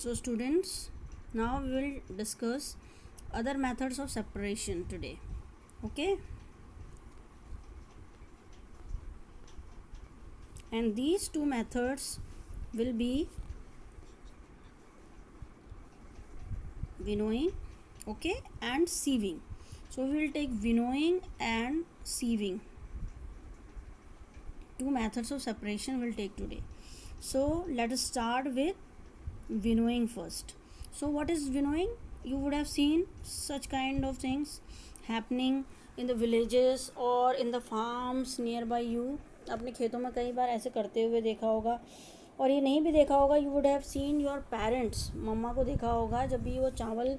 So students, now we will discuss other methods of separation today. Okay, and these two methods will be winnowing, okay, and sieving. So we will take winnowing and sieving. Two methods of separation we'll take today. So let us start with winnowing first. So what is winnowing? You would have seen such kind of things happening in the villages or in the farms nearby you. अपने खेतों में कई बार ऐसे करते हुए देखा होगा, और ये नहीं भी देखा होगा, you would have seen your parents, मम्मा को देखा होगा जब भी वो चावल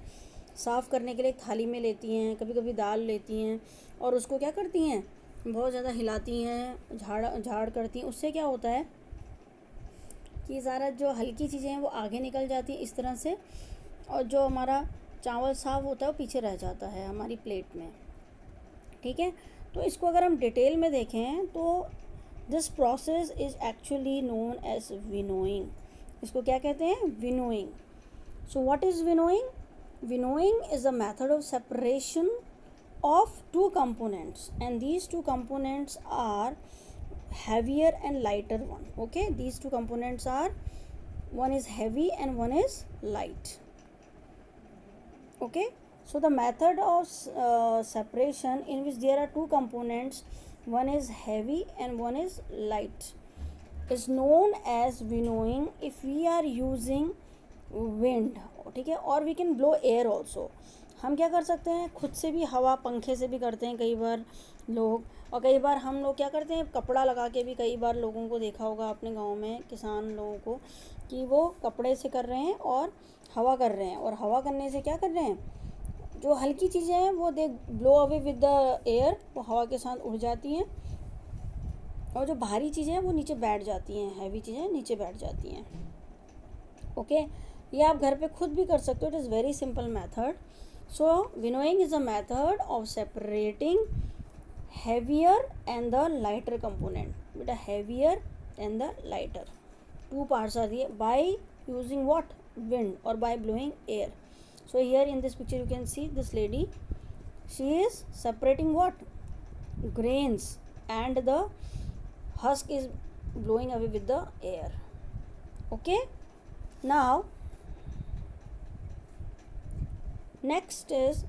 साफ़ करने के लिए एक थाली में लेती हैं, कभी कभी दाल लेती हैं और उसको क्या करती हैं, बहुत ज़्यादा हिलाती हैं, झाड़ करती हैं. उससे क्या होता है कि सारा जो हल्की चीज़ें हैं वो आगे निकल जाती हैं इस तरह से, और जो हमारा चावल साफ़ होता है वो पीछे रह जाता है हमारी प्लेट में. ठीक है, तो इसको अगर हम डिटेल में देखें तो this process is actually known as winnowing. इसको क्या कहते हैं? Winnowing. So what is winnowing? Winnowing is a method of separation of two components, and these two components are heavier and lighter one. Okay, these two components are, one is heavy and one is light. Okay, so the method of separation in which there are two components, one is heavy and one is light, is known as winnowing if we are using wind. ठीक है, और we can blow air also. हम क्या कर सकते हैं, खुद से भी हवा, पंखे से भी करते हैं कई बार लोग, और कई बार हम लोग क्या करते हैं, कपड़ा लगा के भी, कई बार लोगों को देखा होगा अपने गांव में किसान लोगों को कि वो कपड़े से कर रहे हैं और हवा कर रहे हैं, और हवा करने से क्या कर रहे हैं, जो हल्की चीज़ें हैं वो they blow away with the air, वो हवा के साथ उड़ जाती हैं, और जो भारी चीज़ें हैं वो नीचे बैठ जाती हैं, हैवी चीज़ें नीचे बैठ जाती हैं. ओके, ये आप घर पे खुद भी कर सकते हो. It is very simple method. So winnowing is a method of separating heavier and the lighter component. बेटा heavier and the lighter two parts are दिए बाय यूजिंग व्हाट, विंड, और by blowing air. So here in this picture you can see this lady, she is separating what, grains, and the husk is blowing away with the air. Okay, now next is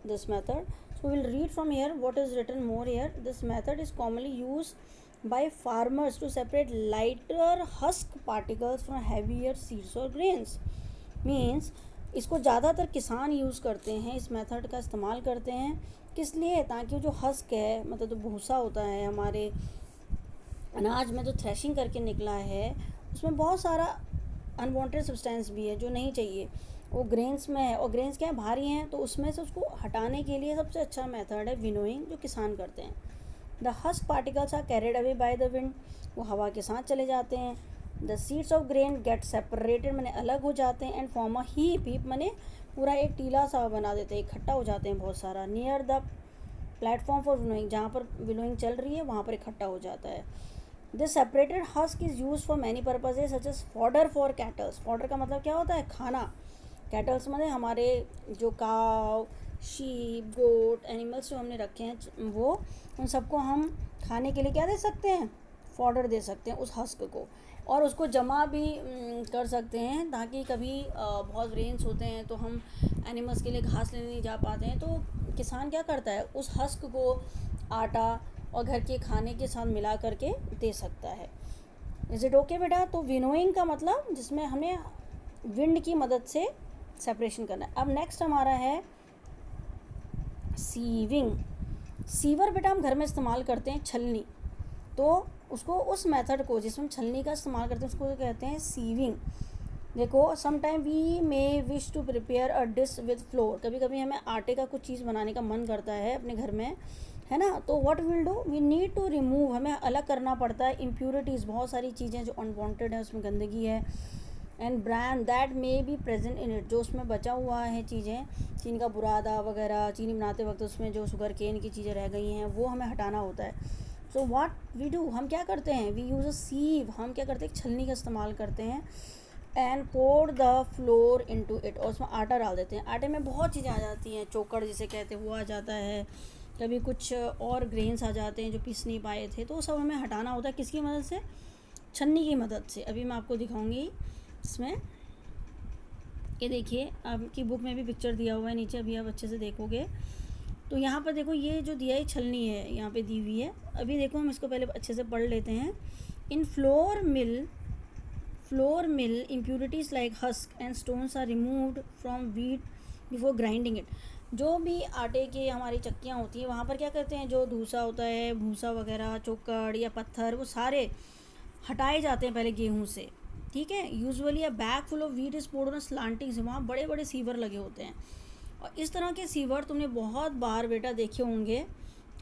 this method. So we will read from here what is written more here. This method is commonly used by farmers to separate lighter husk particles from heavier seeds or grains. Means इसको ज़्यादातर किसान use करते हैं, इस method का इस्तेमाल करते हैं. किस लिए? ताकि जो हस्क है, मतलब जो भूसा होता है हमारे अनाज में, जो थ्रेशिंग करके निकला है, उसमें बहुत सारा अनवांटेड सब्सटेंस भी है जो नहीं चाहिए, वो ग्रेन्स में है, और ग्रेन्स क्या है, भारी हैं, तो उसमें से उसको हटाने के लिए सबसे अच्छा मेथड है विनोइंग, जो किसान करते हैं. The husk particles are carried away by the wind, वो हवा के साथ चले जाते हैं. The seeds of grain get separated, मैंने अलग हो जाते हैं, and form a heap, heap मैंने पूरा एक टीला सा बना देते हैं, इकट्ठा हो जाते हैं बहुत सारा, near the platform for winnowing, जहाँ पर विनोइंग चल रही है वहाँ पर इकट्ठा हो जाता है. This separated husk is use for many purposes such as fodder for cattles. Fodder का मतलब क्या होता है, खाना. कैटल्स मतलब हमारे जो काव, शीप, गोट, एनिमल्स जो हमने रखे हैं, वो उन सबको हम खाने के लिए क्या दे सकते हैं, फॉडर दे सकते हैं उस हस्क को, और उसको जमा भी कर सकते हैं, ताकि कभी बहुत रेंस होते हैं तो हम एनिमल्स के लिए घास लेने नहीं जा पाते हैं, तो किसान क्या करता है, उस हस्क को आटा और घर के खाने के साथ मिला करके दे सकता है. इज़ इट ओके बेटा? तो विनोइंग का मतलब जिसमें हमें विंड की मदद से सेपरेशन करना है. अब नेक्स्ट हमारा है सीविंग. सीवर बेटा हम घर में इस्तेमाल करते हैं, छलनी, तो उसको उस मेथड को जिसमें छलनी का इस्तेमाल करते हैं उसको कहते हैं सीविंग. देखो, some time we may wish to prepare a dish with flour. कभी कभी हमें आटे का कुछ चीज़ बनाने का मन करता है अपने घर में, है ना, तो what will do, we need to remove, हमें अलग करना पड़ता है इम्प्योरिटीज़, बहुत सारी चीज़ें जो अनवांटेड है, उसमें गंदगी है, and brand that may be present in it, जो उसमें बचा हुआ है चीज़ें, चीनी का बुरादा वगैरह, चीनी बनाते वक्त उसमें जो शुगर केन की चीज़ें रह गई हैं वो हमें हटाना होता है. सो व्हाट वी डू, हम क्या करते हैं, वी यूज़ अ सीव, हम क्या करते हैं, छलनी का इस्तेमाल करते हैं and pour the flour into it, और उसमें आटा डाल देते हैं। आटे में बहुत चीज़ें आ जाती हैं, चोकर जिसे कहते हैं वो आ जाता है, कभी कुछ और ग्रेन्स आ जाते हैं जो पीस नहीं पाए थे, तो वो सब हमें हटाना होता है। किसकी मदद से? छन्नी की मदद से। अभी मैं आपको दिखाऊंगी इसमें, ये देखिए आपकी बुक में भी पिक्चर दिया हुआ है नीचे, अभी आप अच्छे से देखोगे तो यहाँ पर देखो ये जो दिया है छलनी है, यहाँ पे दी हुई है। अभी देखो हम इसको पहले अच्छे से पढ़ लेते हैं। In flour mill impurities like husk and stones are removed from wheat before grinding it। जो भी आटे की हमारी चक्कियाँ होती हैं वहाँ पर क्या करते हैं, जो धूसा होता है, भूसा वगैरह, चोकर या पत्थर, वो सारे हटाए जाते हैं पहले गेहूँ से, ठीक है। Usually a bag full of wheat is poured on slanting से, वहाँ बड़े बड़े सीवर लगे होते हैं। और इस तरह के सीवर तुमने बहुत बार बेटा देखे होंगे,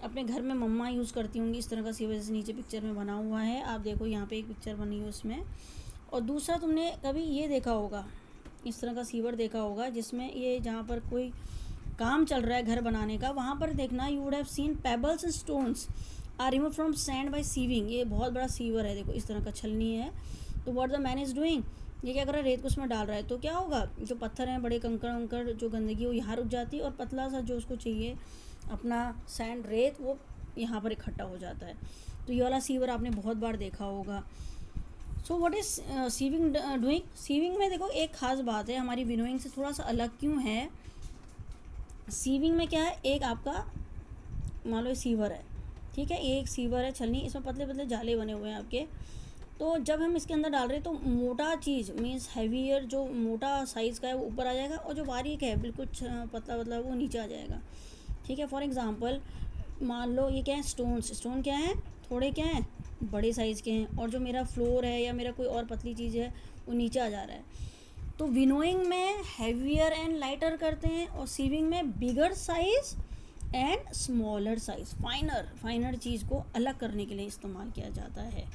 अपने घर में मम्मा यूज़ करती होंगी इस तरह का सीवर, जैसे नीचे पिक्चर में बना हुआ है, आप देखो यहाँ पे एक पिक्चर बनी है उसमें। और दूसरा तुमने कभी ये देखा होगा, इस तरह का सीवर देखा होगा जिसमें ये जहाँ पर कोई काम चल रहा है घर बनाने का, वहाँ पर देखना you would have seen pebbles and stones are remove from sand by sieving. ये बहुत बड़ा सीवर है, देखो इस तरह का छलनी है। तो what the man is doing, ये क्या कर रहा है, रेत को उसमें डाल रहा है। तो क्या होगा, जो पत्थर हैं, बड़े कंकड़ वंकड़, जो गंदगी वो यहाँ रुक जाती है, और पतला सा जो उसको चाहिए अपना सैंड, रेत, वो यहाँ पर इकट्ठा हो जाता है। तो ये वाला सीवर आपने बहुत बार देखा होगा। So what is sieving doing? Sieving में देखो एक ख़ास बात है, हमारी विनोइंग से थोड़ा सा अलग क्यों है। सीविंग में क्या है, एक आपका मान लो सीवर है, ठीक है, ये एक सीवर है छलनी, इसमें पतले पतले जाले बने हुए हैं आपके। तो जब हम इसके अंदर डाल रहे हैं तो मोटा चीज़ मीन्स हैवियर, जो मोटा साइज़ का है वो ऊपर आ जाएगा, और जो बारीक है बिल्कुल पतला पतला वो नीचे आ जाएगा, ठीक है। फॉर एग्ज़ाम्पल मान लो ये क्या है, स्टोन क्या है, थोड़े क्या हैं, बड़े साइज़ के हैं, और जो मेरा फ्लोर है या मेरा कोई और पतली चीज़ है वो नीचे आ जा रहा है। तो विनोइंग में हैवियर एंड लाइटर करते हैं, और सीविंग में bigger size and smaller size, finer चीज़ को अलग करने के लिए इस्तेमाल किया जाता है।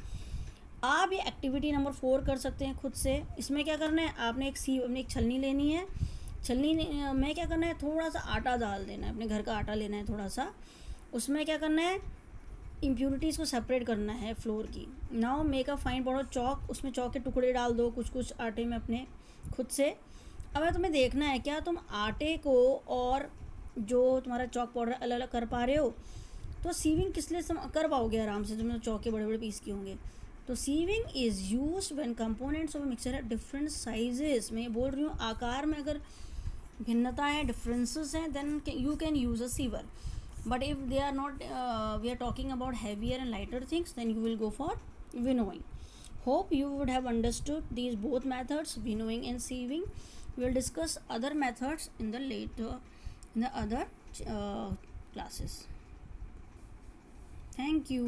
आप ये एक्टिविटी नंबर 4 कर सकते हैं खुद से। इसमें क्या करना है, आपने एक छलनी लेनी है, छलनी में क्या करना है, थोड़ा सा आटा डाल देना है, अपने घर का आटा लेना है थोड़ा सा, उसमें क्या करना है, इम्प्यूरिटीज़ को सेपरेट करना है फ्लोर की। Now make a fine powder chalk, उसमें चॉक के टुकड़े डाल दो कुछ कुछ आटे में अपने खुद से। अब तुम्हें देखना है क्या तुम आटे को और जो तुम्हारा चॉक पाउडर अलग अलग कर पा रहे हो। तो सीविंग किस लिए कर पाओगे आराम से, तुमने चॉक के बड़े बड़े पीस किए होंगे। तो sieving is used when components of mixture है डिफरेंट साइजेस। मैं ये बोल रही हूँ आकार में अगर भिन्नता है, डिफरेंसेस हैं, then you can use a sieve. But if they are not, we are talking about heavier and lighter things, then you will go for winnowing. Hope you would have understood these both methods, winnowing and sieving. We will discuss other methods in the other classes. Thank you.